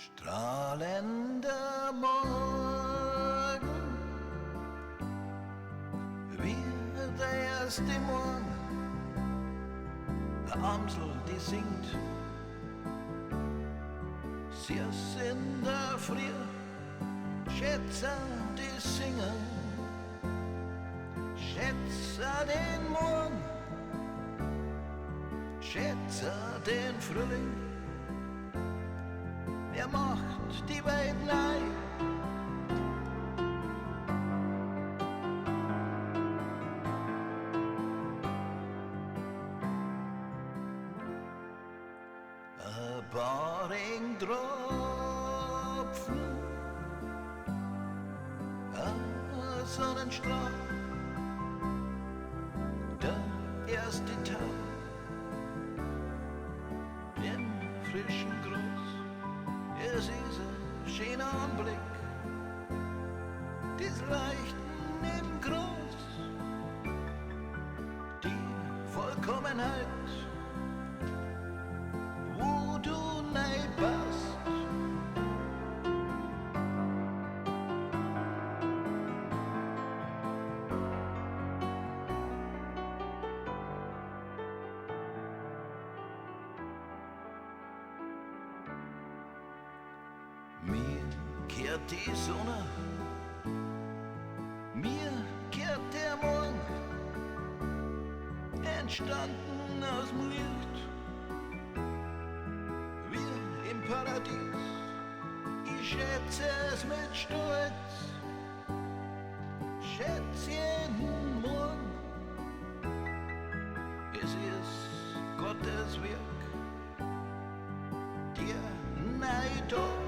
Strahlender Morgen, wie der erste Morgen, eine Amsel, die singt. Sie ist in der Früh, Schätze, die singen. Schätze den Morgen, schätze den Frühling. Er macht die Welt neu. Ein paar Regentropfen, ein Sonnenstrahl, der erste Tag, den frischen Gruß. Es ist ein schöner Anblick, das Leuchten im Groß, die Vollkommenheit, wo du neu passt. Mir kehrt die Sonne, mir kehrt der Morgen, entstanden aus dem Licht, wie im Paradies. Ich schätze es mit Stolz, schätze jeden Morgen. Es ist Gottes Werk, der neue Tag.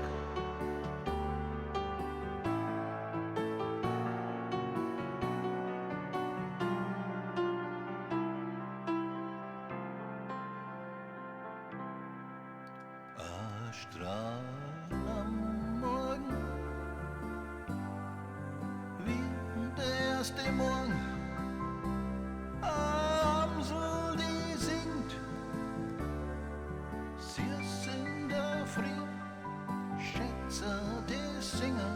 Ein Strahl am Morgen, wie der erste Morgen, eine Amsel, die singt. Sie ist in der Früh, Schätze, die singen.